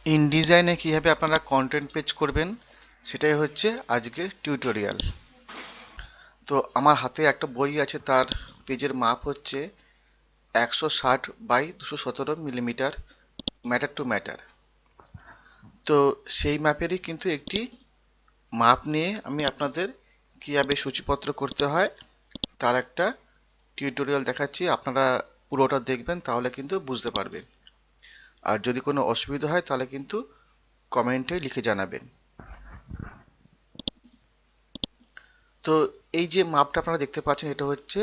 ইনডিজাইনে কিভাবে আপনারা content page করবেন সেটাই হচ্ছে আজকের টিউটোরিয়াল। তো আমার হাতে একটা বই আছে, তার পেজের মাপ হচ্ছে 160 by 217 millimetre, matter to matter. তো সেই মাপেরই কিন্তু একটি মাপ নিয়ে আমি আপনাদের কিভাবে সূচিপত্র করতে হয় তার একটা টিউটোরিয়াল দেখাচ্ছি। আপনারা পুরোটা দেখবেন, তাহলে কিন্তু বুঝতে পারবেন। আর যদি কোনো অসুবিধা হয় তাহলে কিন্তু কমেন্টে লিখে জানাবেন। তো এই যে মাপটা আপনারা দেখতে পাচ্ছেন, এটা হচ্ছে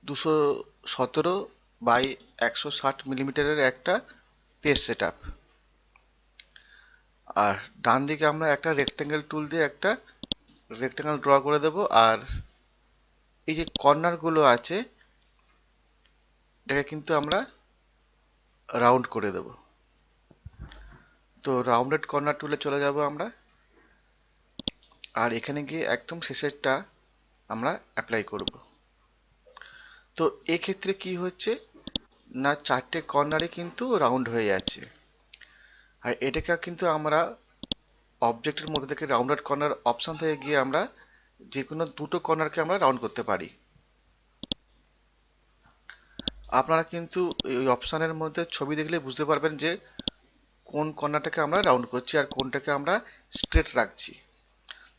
217 বাই 160 মিলিমিটারের একটা পেজ সেট আপ। আর ডান দিকে আমরা একটা রেক্টেঙ্গেল টুল দিয়ে একটা রেক্টেঙ্গেল ড্র করে দেব। আর এই যে কর্নার গুলো আছে, এটাকে কিন্তু আমরা রাউন্ড করে দেব। তো রাউন্ডেড কর্নার টুলে চলে যাব আমরা, আর এখানে গিয়ে একদম শেষেরটা আমরা অ্যাপ্লাই করব। তো এক্ষেত্রে কি হচ্ছে না, চারটে কর্নারে কিন্তু রাউন্ড হয়ে যাচ্ছে। আর এটাকে কিন্তু আমরা অবজেক্টের মধ্যে থেকে রাউন্ডেড কর্নার অপশন থেকে গিয়ে আমরা যে কোনো দুটো কর্নারকে আমরা রাউন্ড করতে পারি। আপনারা কিন্তু এই অপশানের মধ্যে ছবি দেখলে বুঝতে পারবেন যে কোন কর্নারটাকে আমরা রাউন্ড করছি আর কোনটাকে আমরা স্ট্রেট রাখছি।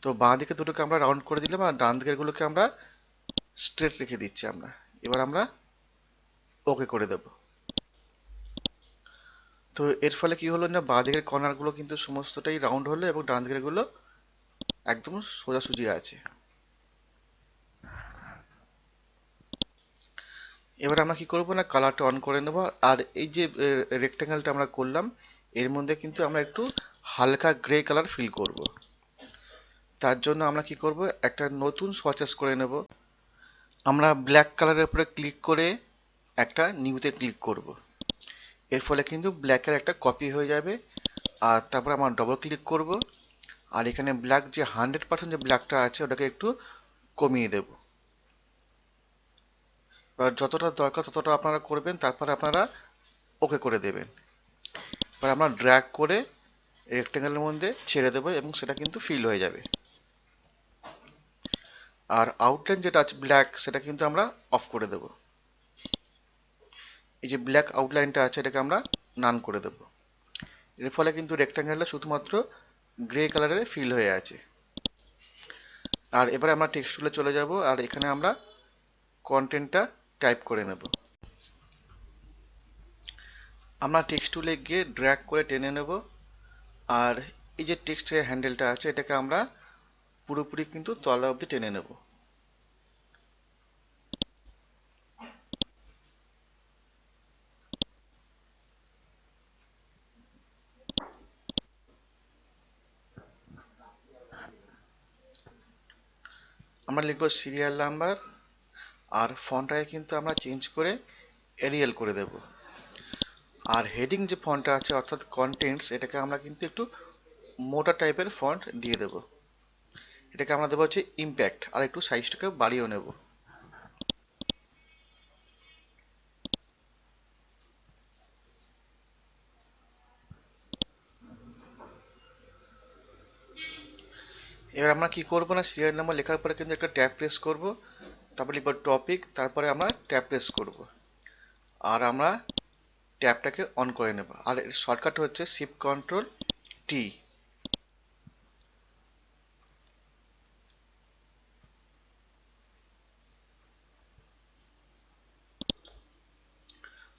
তো বাঁ দিকে দুটোকে আমরা রাউন্ড করে দিলাম, আর ডান দিকের গুলোকে আমরা স্ট্রেট রেখে দিচ্ছি আমরা। এবার আমরা ওকে করে দেব। তো এর ফলে কি হলো না, বাঁ দিকের কর্নারগুলো কিন্তু সমস্তটাই রাউন্ড হলো এবং ডান দিকের গুলো একদম সোজাসুজি আছে। এবার আমরা কি করব না, কালারটা অন করে নেব। আর এই যে রেক্টেঙ্গেলটা আমরা করলাম, এর মধ্যে কিন্তু আমরা একটু হালকা গ্রে কালার ফিল করব। তার জন্য আমরা কি করব, একটা নতুন সোয়াচেস করে নেব। আমরা ব্ল্যাক কালারের উপরে ক্লিক করে একটা নিউতে ক্লিক করব। এর ফলে কিন্তু ব্ল্যাকের একটা কপি হয়ে যাবে। আর তারপর আমরা ডবল ক্লিক করব, আর এখানে ব্ল্যাক যে 100% যে ব্ল্যাকটা আছে ওটাকে একটু কমিয়ে দেব। এবার যতটা দরকার ততটা আপনারা করবেন, তারপরে আপনারা ওকে করে দেবেন। এবার আমরা ড্র্যাগ করে রেক্টেঙ্গেলের মধ্যে ছেড়ে দেবো এবং সেটা কিন্তু ফিল হয়ে যাবে। আর আউটলাইন যেটা আছে ব্ল্যাক, সেটা কিন্তু আমরা অফ করে দেব। এই যে ব্ল্যাক আউটলাইনটা আছে এটাকে আমরা নান করে দেব। এর ফলে কিন্তু রেক্টেঙ্গেলটা শুধুমাত্র গ্রে কালারের ফিল হয়ে আছে। আর এবারে আমরা টেক্সট টুলে চলে যাব, আর এখানে আমরা কন্টেন্টটা টাইপ করে নেব। আমরা টেক্সট টুলে গিয়ে ড্র্যাগ করে টেনে নেব। আর এই যে টেক্সটের হ্যান্ডেলটা আছে এটাকে আমরা পুরোপুরি কিন্তু তলা অবধি টেনে নেব। আমরা লিখব সিরিয়াল নাম্বার, আর ফন্টটাকে কিন্তু আমরা চেঞ্জ করে এরিয়াল করে দেব। আর হেডিং যে ফন্টটা আছে অর্থাৎ কন্টেন্টস, এটাকে আমরা কিন্তু একটু মোটা টাইপের ফন্ট দিয়ে দেব। এটাকে আমরা দেবো হচ্ছে ইম্প্যাক্ট, আর একটু সাইজটাকে বাড়িয়েও নেব। এবার আমরা কি করব না, সিরিয়াল নাম্বার লেখার পরে কিন্তু একটা ট্যাব প্রেস করব, তারপর লিখব টপিক, তারপরে আমরা ট্যাব প্রেস করব, আর আমরা ট্যাবটাকে অন করে নেব। আর এর শর্টকাট হচ্ছে শিফট কন্ট্রোল টি।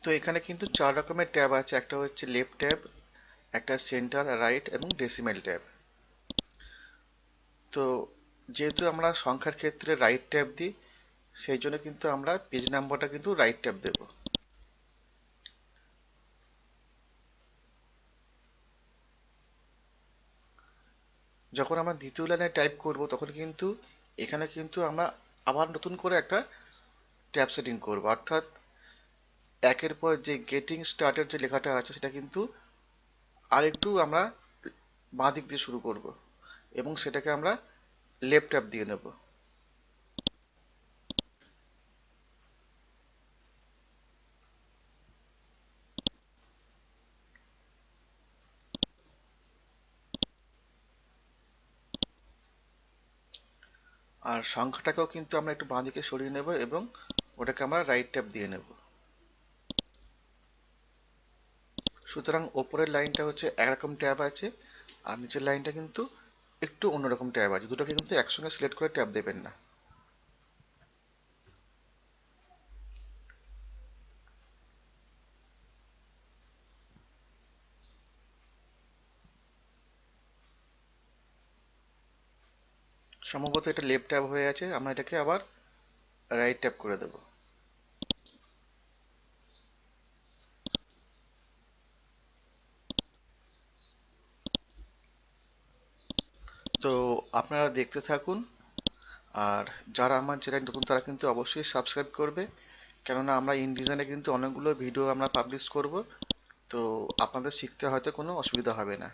তো এখানে কিন্তু চার রকমের ট্যাব আছে, একটা হচ্ছে লেফট ট্যাব, একটা সেন্টার, রাইট এবং ডেসিমেল ট্যাব। তো যেহেতু আমরা সংখ্যার ক্ষেত্রে রাইট ট্যাব দিই, সেই জন্য কিন্তু আমরা পেজ নাম্বারটা কিন্তু রাইট ট্যাব দেব। যখন আমরা দ্বিতীয় লাইনে টাইপ করব তখন কিন্তু এখানে কিন্তু আমরা আবার নতুন করে একটা ট্যাব সেটিং করব, অর্থাৎ একের পর যে গেটিং স্টার্টের যে লেখাটা আছে সেটা কিন্তু আরেকটু আমরা বাঁ দিক দিয়ে শুরু করব এবং সেটাকে আমরা লেফট ট্যাব দিয়ে নেব। আর সংখ্যাটাকেও কিন্তু আমরা একটু বাঁ দিকে সরিয়ে নেব এবং ওটাকে আমরা রাইট ট্যাপ দিয়ে নেব। সুতরাং ওপরের লাইনটা হচ্ছে একরকম ট্যাব আছে, আর নিচের লাইনটা কিন্তু একটু অন্যরকম ট্যাব আছে। দুটোকে কিন্তু একসঙ্গে সিলেক্ট করে ট্যাব দেবেন না। সম্ভবত এটা লেফট ট্যাব হয়ে আছে, আমরা এটাকে আবার রাইট ট্যাপ করে দেব। তো আপনারা দেখতে থাকুন, আর যারা আমার চ্যানেল নতুন তারা কিন্তু অবশ্যই সাবস্ক্রাইব করবে, কেননা আমরা ইনডিজাইনে কিন্তু অনেকগুলো ভিডিও আমরা পাবলিশ করব। তো আপনাদের শিখতে হয়তো কোনো অসুবিধা হবে না।